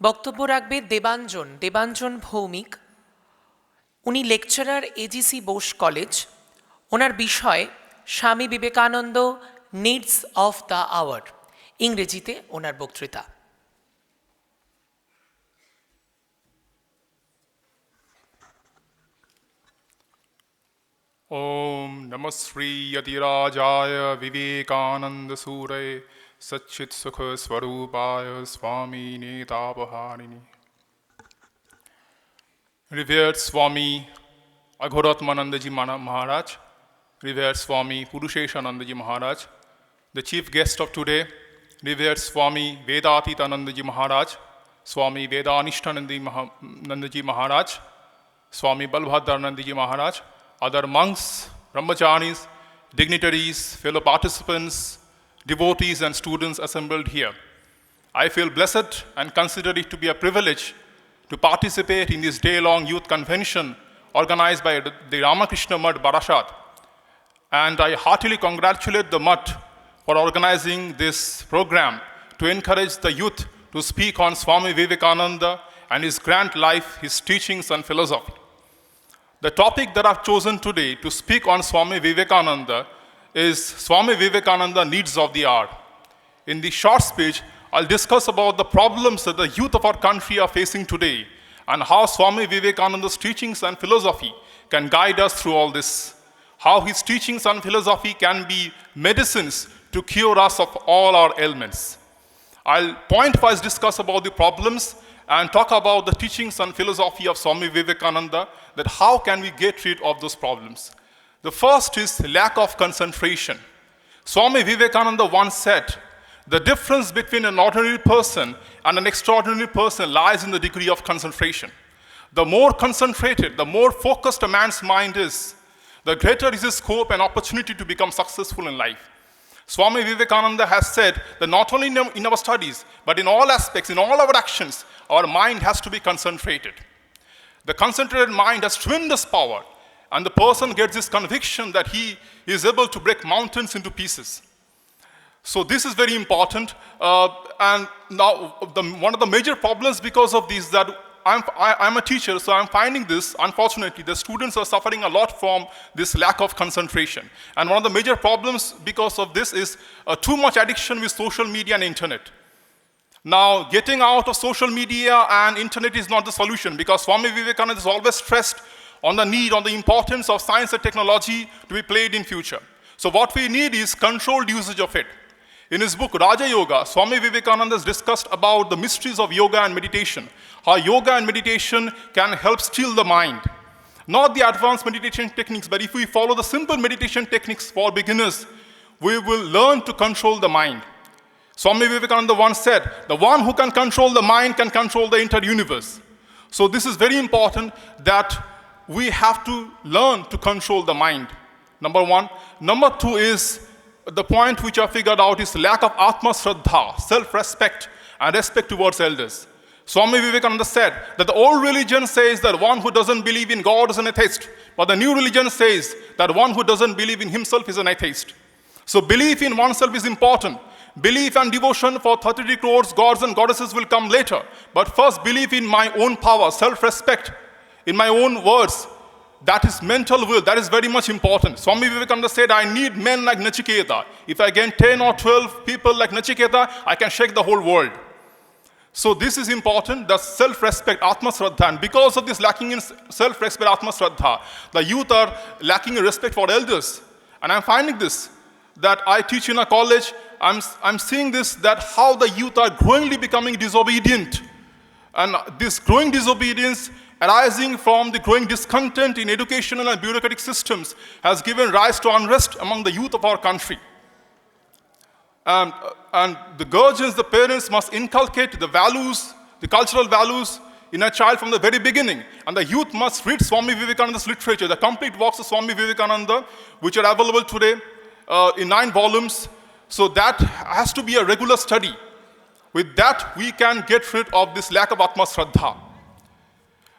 বক্তব্য রাখবে দেবাঞ্জন ভৌমিক। উনি লেকচারার এজিসি বোস কলেজ। ওনার বিষয় Swami Vivekananda needs of the hour. ইংরেজিতে ওনার বক্তৃতা। Om Namah Sri Yatirajaya Vivekananda Suraye Satchit Sukha Swarupaya Swami Netapaharini. Revered Swami Aghoratmanandaji Maharaj, revered Swami Purusheshanandaji Maharaj, the chief guest of today, revered Swami Vedatitanandaji Maharaj, Swami Vedanishtanandaji Maharaj, Swami Balbhadranandaji Maharaj, other monks, brahmacharis, dignitaries, fellow participants, devotees and students assembled here. I feel blessed and consider it to be a privilege to participate in this day-long youth convention organized by the Ramakrishna Mutt Barasat. And I heartily congratulate the Mutt for organizing this program to encourage the youth to speak on Swami Vivekananda and his grand life, his teachings and philosophy. The topic that I've chosen today to speak on Swami Vivekananda is Swami Vivekananda Needs of the Hour. In the short speech, I'll discuss about the problems that the youth of our country are facing today and how Swami Vivekananda's teachings and philosophy can guide us through all this. How his teachings and philosophy can be medicines to cure us of all our ailments. I'll point-wise discuss about the problems and talk about the teachings and philosophy of Swami Vivekananda, that how can we get rid of those problems. The first is lack of concentration. Swami Vivekananda once said, the difference between an ordinary person and an extraordinary person lies in the degree of concentration. The more concentrated, the more focused a man's mind is, the greater is his scope and opportunity to become successful in life. Swami Vivekananda has said that not only in our studies, but in all aspects, in all our actions, our mind has to be concentrated. The concentrated mind has tremendous power, and the person gets this conviction that he is able to break mountains into pieces. So this is very important, and now one of the major problems because of this that I'm a teacher, so I'm finding this, unfortunately, the students are suffering a lot from this lack of concentration. And one of the major problems because of this is too much addiction with social media and internet. Now, getting out of social media and internet is not the solution, because Swami Vivekananda is always stressed on the need, on the importance of science and technology to be played in future. So what we need is controlled usage of it. In his book, Raja Yoga, Swami Vivekananda has discussed about the mysteries of yoga and meditation, how yoga and meditation can help still the mind. Not the advanced meditation techniques, but if we follow the simple meditation techniques for beginners, we will learn to control the mind. Swami Vivekananda once said, the one who can control the mind can control the entire universe. So this is very important that we have to learn to control the mind, number one. Number two is, the point which I figured out is lack of Atma Shraddha, self-respect and respect towards elders. Swami Vivekananda said that the old religion says that one who doesn't believe in God is an atheist, but the new religion says that one who doesn't believe in himself is an atheist. So belief in oneself is important. Belief and devotion for 33 crores gods and goddesses will come later. But first, belief in my own power, self-respect, in my own words, that is mental will, that is very much important. Swami Vivekananda said, I need men like Nachiketa. If I get 10 or 12 people like Nachiketa, I can shake the whole world. So this is important, the self-respect, Atma Shraddha. And because of this lacking in self-respect, Atma Shraddha, the youth are lacking in respect for elders. And I'm finding this, that I teach in a college, I'm seeing this, that how the youth are growingly becoming disobedient. And this growing disobedience arising from the growing discontent in educational and bureaucratic systems has given rise to unrest among the youth of our country. And the guardians, the parents must inculcate the values, the cultural values in a child from the very beginning. And the youth must read Swami Vivekananda's literature, the complete works of Swami Vivekananda, which are available today in 9 volumes. So that has to be a regular study. With that, we can get rid of this lack of Atma Shraddha.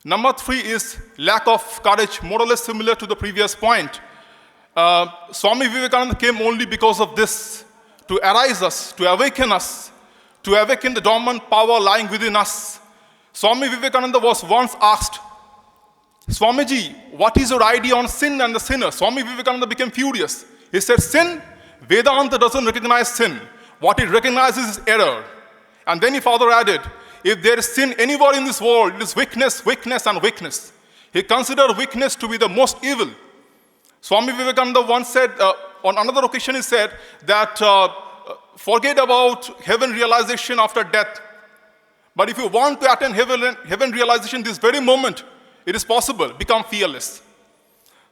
Number 3 is lack of courage, more or less similar to the previous point. Swami Vivekananda came only because of this, to arise us, to awaken the dormant power lying within us, Swami Vivekananda was once asked, Swamiji, what is your idea on sin and the sinner? Swami Vivekananda became furious. He said, sin, Vedanta doesn't recognize sin. What it recognizes is error. And then he further added, if there is sin anywhere in this world, it is weakness, weakness, and weakness. He considered weakness to be the most evil. Swami Vivekananda once said, on another occasion he said that forget about heaven realization after death. But if you want to attain heaven realization this very moment, it is possible. Become fearless.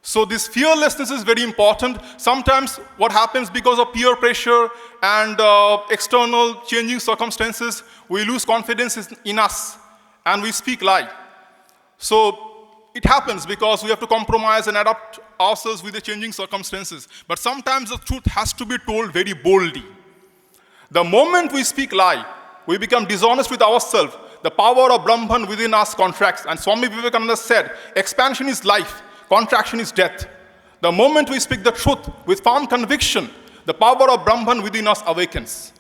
So this fearlessness is very important. Sometimes what happens because of peer pressure and external changing circumstances, we lose confidence in us and we speak lie. So it happens because we have to compromise and adapt ourselves with the changing circumstances. But sometimes the truth has to be told very boldly. The moment we speak lie, we become dishonest with ourselves. The power of Brahman within us contracts. And Swami Vivekananda said, expansion is life, contraction is death. The moment we speak the truth with firm conviction, the power of Brahman within us awakens.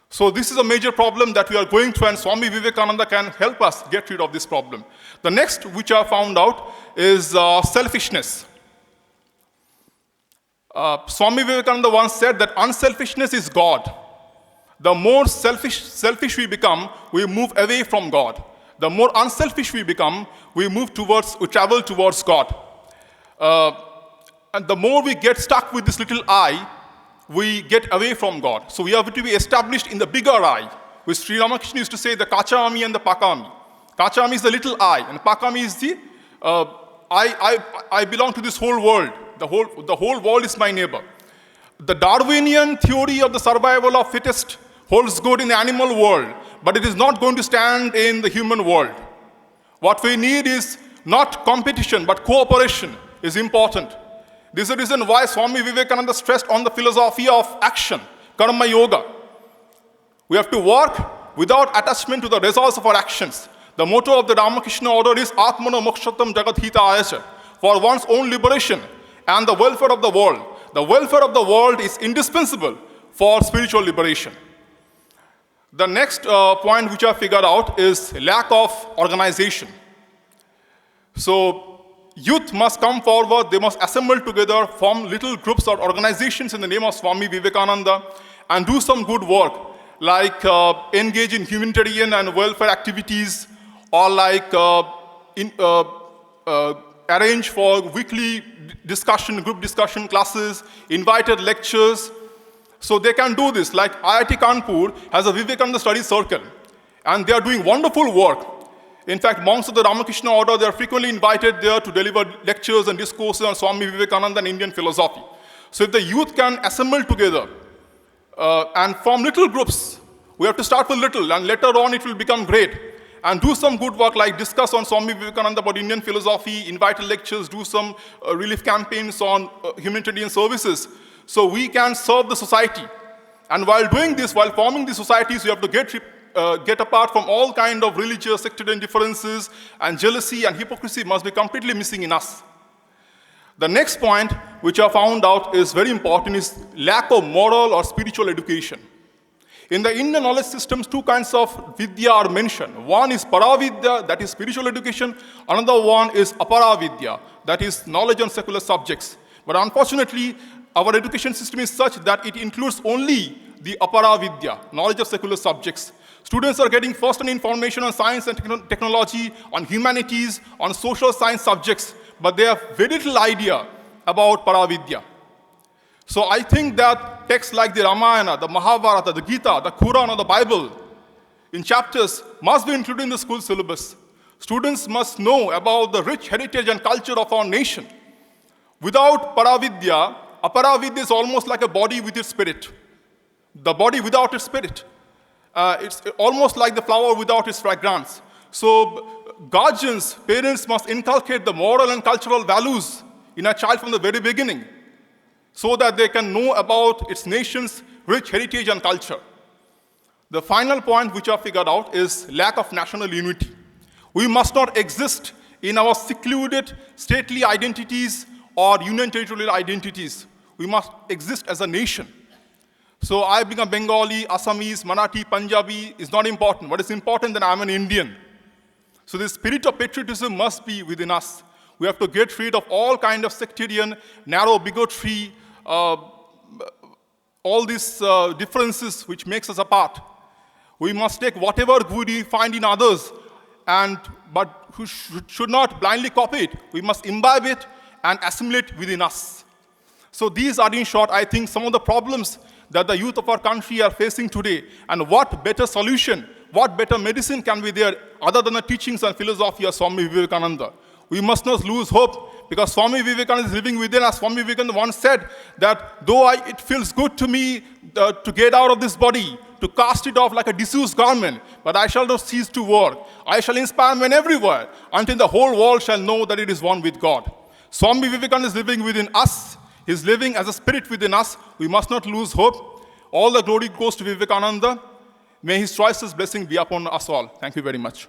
So this is a major problem that we are going through, and Swami Vivekananda can help us get rid of this problem. The next, which I found out, is selfishness. Swami Vivekananda once said that unselfishness is God. The more selfish we become, we move away from God. The more unselfish we become, we travel towards God. And the more we get stuck with this little I, we get away from God. So we have to be established in the bigger I, which Sri Ramakrishna used to say, the Kachami and the Pakami. Kachami is the little I, and Pakami is the I belong to this whole world. The whole world is my neighbor. The Darwinian theory of the survival of fittest holds good in the animal world, but it is not going to stand in the human world. What we need is not competition, but cooperation is important. This is the reason why Swami Vivekananda stressed on the philosophy of action, karma yoga. We have to work without attachment to the results of our actions. The motto of the Ramakrishna order is Atmano Mokshatam Jagat Hita Ayasha, for one's own liberation and the welfare of the world. The welfare of the world is indispensable for spiritual liberation. The next point which I figured out is lack of organization. So youth must come forward, they must assemble together, form little groups or organizations in the name of Swami Vivekananda and do some good work, like engage in humanitarian and welfare activities, or like arrange for weekly discussion, group discussion classes, invited lectures. So they can do this, like IIT Kanpur has a Vivekananda study circle, and they are doing wonderful work. In fact, monks of the Ramakrishna order, they are frequently invited there to deliver lectures and discourses on Swami Vivekananda and Indian philosophy. So if the youth can assemble together and form little groups, we have to start with little, and later on it will become great, and do some good work like discuss on Swami Vivekananda about Indian philosophy, invited lectures, do some relief campaigns on humanitarian services, so we can serve the society. And while doing this, while forming the societies, we have to get apart from all kind of religious, sectarian differences, and jealousy and hypocrisy must be completely missing in us. The next point, which I found out is very important, is lack of moral or spiritual education. In the Indian knowledge systems, two kinds of vidya are mentioned. One is paravidya, that is spiritual education. Another one is aparavidya, that is knowledge on secular subjects. But unfortunately, our education system is such that it includes only the aparavidya, knowledge of secular subjects. Students are getting first-hand information on science and technology, on humanities, on social science subjects, but they have very little idea about paravidya. So I think that texts like the Ramayana, the Mahabharata, the Gita, the Quran, or the Bible, in chapters, must be included in the school syllabus. Students must know about the rich heritage and culture of our nation. Without paravidya, aparavidya is almost like a body with its spirit. The body without its spirit. It's almost like the flower without its fragrance. So guardians, parents must inculcate the moral and cultural values in a child from the very beginning, so that they can know about its nation's rich heritage and culture. The final point which I figured out is lack of national unity. We must not exist in our secluded stately identities or union territorial identities. We must exist as a nation. So I being a Bengali, Assamese, Marathi, Punjabi is not important. What is important that I'm an Indian. So the spirit of patriotism must be within us. We have to get rid of all kind of sectarian, narrow bigotry, all these differences which makes us apart. We must take whatever good we find in others, but who should not blindly copy it. We must imbibe it and assimilate within us. So these are, in short, I think, some of the problems that the youth of our country are facing today. And what better solution, what better medicine can be there other than the teachings and philosophy of Swami Vivekananda? We must not lose hope, because Swami Vivekananda is living within us. Swami Vivekananda once said that though it feels good to me to get out of this body, to cast it off like a disused garment, but I shall not cease to work. I shall inspire men everywhere until the whole world shall know that it is one with God. Swami Vivekananda is living within us. He is living as a spirit within us. We must not lose hope. All the glory goes to Vivekananda. May his choicest blessing be upon us all. Thank you very much.